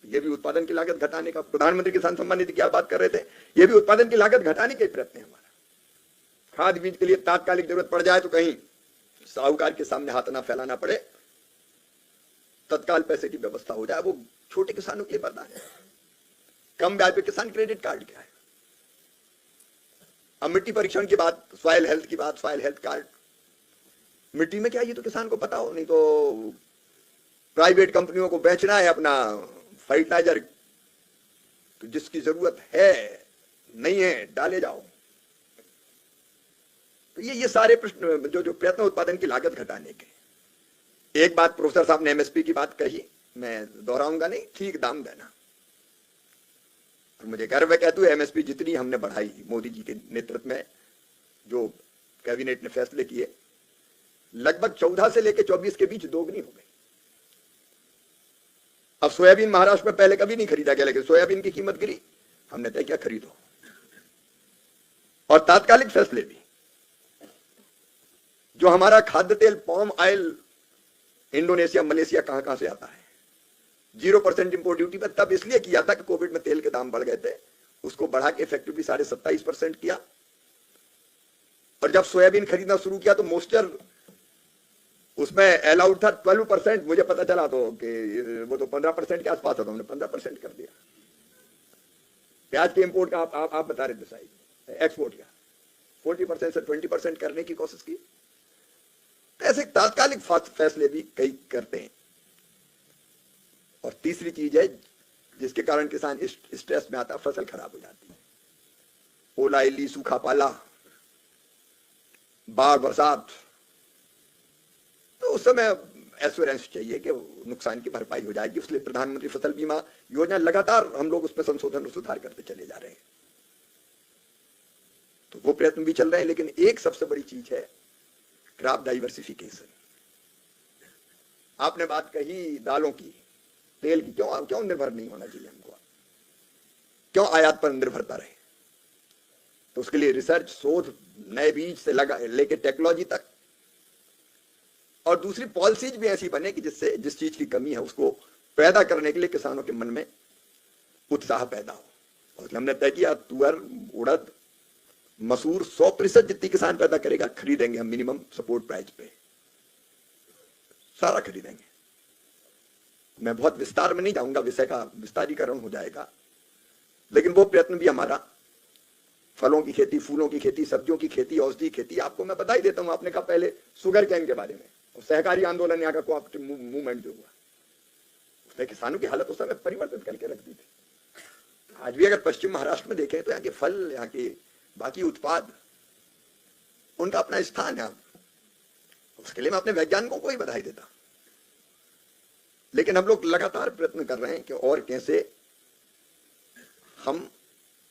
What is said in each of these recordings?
ये भी उत्पादन की लागत घटाने का, प्रधानमंत्री किसान सम्मान निधि की आप बात कर रहे थे, ये भी उत्पादन की लागत घटाने के प्रयत्न है हमारा। खाद बीज के लिए तात्कालिक जरूरत पड़ जाए तो कहीं साहूकार के सामने हाथ ना फैलाना पड़े, तत्काल पैसे की व्यवस्था हो जाए, वो छोटे किसानों के लिए वरदान है। कम ब्याज पे किसान क्रेडिट कार्ड क्या है। अब मिट्टी परीक्षण की बात, सॉइल हेल्थ की बात, सॉइल हेल्थ कार्ड, मिट्टी में क्या ये तो किसान को पता हो, नहीं तो प्राइवेट कंपनियों को बेचना है अपना फर्टिलाइजर, तो जिसकी जरूरत है नहीं है डाले जाओ। तो ये सारे प्रश्न जो प्रयत्न उत्पादन की लागत घटाने के। एक बात प्रोफेसर साहब ने एमएसपी की बात कही, मैं दोहराऊंगा नहीं, ठीक दाम देना। और मुझे गर्व है कहते हुए एमएसपी जितनी हमने बढ़ाई मोदी जी के नेतृत्व में, जो कैबिनेट ने फैसले किए, लगभग 14 से लेकर 24 के बीच दोगुनी हो गई। अब सोयाबीन महाराष्ट्र में पहले कभी नहीं खरीदा गया, लेकिन सोयाबीन की कीमत गिरी, हमने तय किया खरीदो। और तात्कालिक फैसले भी, जो हमारा खाद्य तेल पाम ऑयल इंडोनेशिया मलेशिया कहां से आता है, 0% इंपोर्ट ड्यूटी पर तब इसलिए किया था कि कोविड में तेल के दाम बढ़ गए थे, उसको बढ़ा के इफेक्टिवली 27.5% किया। और जब सोयाबीन खरीदना शुरू किया तो मोस्टर उसमें अलाउड था 12%, मुझे पता चला तो कि वो तो 15% के आसपास था, तो हमने 15% कर दिया। प्याज के इंपोर्ट का आप बता रहे थे साइड, एक्सपोर्ट का 40% से 20% करने की कोशिश की। ऐसे तात्कालिक फैसले भी कई करते हैं। और तीसरी चीज है जिसके कारण किसान स्ट्रेस में आता, फसल खराब हो जाती है। ओला इल्ली, सूखा पाला, बाढ़ बरसात, तो उस समय एश्योरेंस चाहिए कि नुकसान की भरपाई हो जाएगी। इसलिए प्रधानमंत्री फसल बीमा योजना लगातार हम लोग उसमें संशोधन और सुधार करते चले जा रहे हैं, तो वो प्रयत्न भी चल रहे हैं। लेकिन एक सबसे बड़ी चीज है क्रॉप डाइवर्सिफिकेशन। आपने बात कही दालों की, तेल की, क्यों निर्भर नहीं होना चाहिए हमको, क्यों आयात पर निर्भरता रहे। तो उसके लिए रिसर्च, शोध, नए बीज से लेके टेक्नोलॉजी तक, और दूसरी पॉलिसीज भी ऐसी बने कि जिससे जिस चीज की कमी है उसको पैदा करने के लिए किसानों के मन में उत्साह पैदा हो। और हमने तय किया तुअर, उड़द, मसूर 100% जितनी किसान पैदा करेगा खरीदेंगे हम मिनिमम सपोर्ट प्राइस पे, सारा खरीदेंगे। मैं बहुत विस्तार में नहीं जाऊंगा, विषय का विस्तारीकरण हो जाएगा, लेकिन वो प्रयत्न भी हमारा, फलों की खेती, फूलों की खेती, सब्जियों की खेती, औषधि खेती। आपको मैं बता ही देता हूं, आपने कहा पहले शुगर कैन के बारे में, और सहकारी आंदोलन यहाँ का कोऑपरेटिव मूवमेंट जो हुआ, उसने किसानों की हालत उस समय परिवर्तित करके रख दी थी। आज भी अगर पश्चिम महाराष्ट्र में देखें तो यहाँ के फल, यहाँ के बाकी उत्पाद, उनका अपना स्थान है। उसके लिए मैं अपने वैज्ञानिकों को ही बधाई देता। लेकिन हम लोग लगातार प्रयत्न कर रहे हैं कि और कैसे हम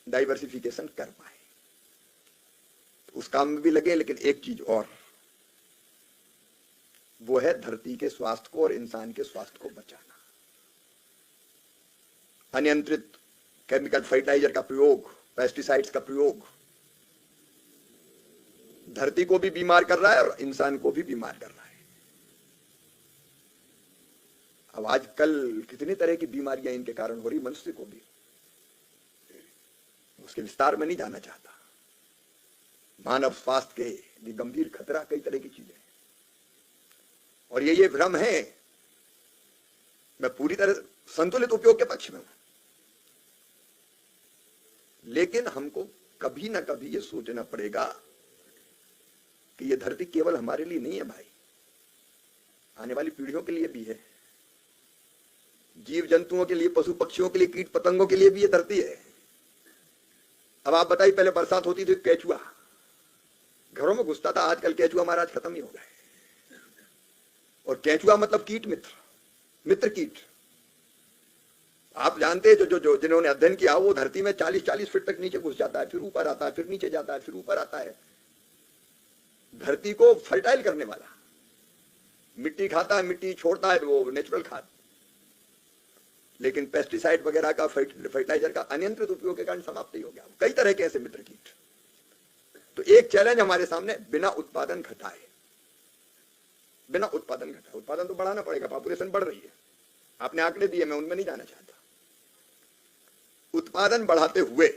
डाइवर्सिफिकेशन कर पाए, उस काम में भी लगे। लेकिन एक चीज और, वो है धरती के स्वास्थ्य को और इंसान के स्वास्थ्य को बचाना। अनियंत्रित केमिकल फर्टिलाइजर का प्रयोग, पेस्टिसाइड्स का प्रयोग धरती को भी बीमार कर रहा है और इंसान को भी बीमार कर रहा है। अब आजकल कितनी तरह की बीमारियां इनके कारण हो रही, मनुष्य को भी, उसके विस्तार में नहीं जाना चाहता। मानव स्वास्थ्य के लिए गंभीर खतरा, कई तरह की चीजें, और ये भ्रम है। मैं पूरी तरह संतुलित उपयोग के पक्ष में हूं, लेकिन हमको कभी ना कभी ये सोचना पड़ेगा कि ये धरती केवल हमारे लिए नहीं है भाई, आने वाली पीढ़ियों के लिए भी है, जीव जंतुओं के लिए, पशु पक्षियों के लिए, कीट पतंगों के लिए भी ये धरती है। अब आप बताइए, पहले बरसात होती थी, केचुआ घरों में घुसता था, आजकल केचुआ महाराज खत्म ही हो गए। और केचुआ मतलब कीट मित्र, मित्र कीट। आप जानते हैं जो जिन्होंने अध्ययन किया, वो धरती में 40-40 फीट तक नीचे घुस जाता है, फिर ऊपर आता है, फिर नीचे जाता है, फिर ऊपर आता है। धरती को फर्टाइल करने वाला, मिट्टी खाता है, मिट्टी छोड़ता है, वो नेचुरल खाद। लेकिन पेस्टिसाइड वगैरह का, फर्टिलाइजर का अनियंत्रित उपयोग के कारण समाप्त ही हो गया। कई तरह के ऐसे मित्र कीट। तो एक चैलेंज हमारे सामने, बिना उत्पादन घटाए, बिना उत्पादन घटाए, उत्पादन तो बढ़ाना पड़ेगा, पॉपुलेशन बढ़ रही है, आपने आंकड़े दिए, मैं उनमें नहीं जाना चाहता। उत्पादन बढ़ाते हुए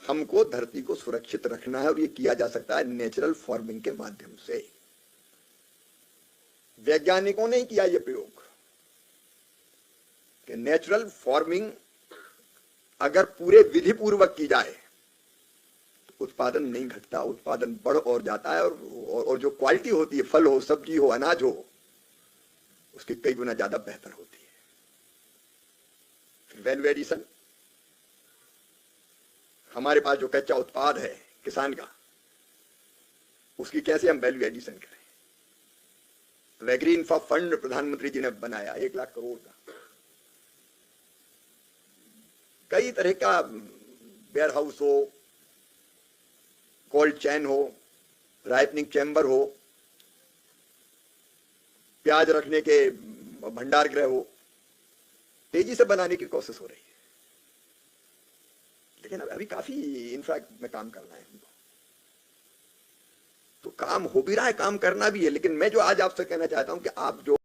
हमको धरती को सुरक्षित रखना है और ये किया जा सकता है नेचुरल फार्मिंग के माध्यम से। वैज्ञानिकों ने किया ये प्रयोग कि नेचुरल फार्मिंग अगर पूरे विधि पूर्वक की जाए तो उत्पादन नहीं घटता, उत्पादन बढ़ और जाता है और जो क्वालिटी होती है, फल हो, सब्जी हो, अनाज हो, उसकी कई गुना ज्यादा बेहतर होती है। फिर वैल्यू एडिशन, हमारे पास जो कच्चा उत्पाद है किसान का, उसकी कैसे हम वैल्यू एडिशन करें। वैग्रीन फंड प्रधानमंत्री जी ने बनाया 1 लाख करोड़ का, कई तरह का वेयर हाउस हो, कोल्ड चैन हो, राइपनिंग चैम्बर हो, प्याज रखने के भंडार गृह हो, तेजी से बनाने की कोशिश हो रही है। लेकिन अभी काफी इंफ्रा में काम करना है हमको, तो काम हो भी रहा है, काम करना भी है। लेकिन मैं जो आज आपसे कहना चाहता हूं कि आप जो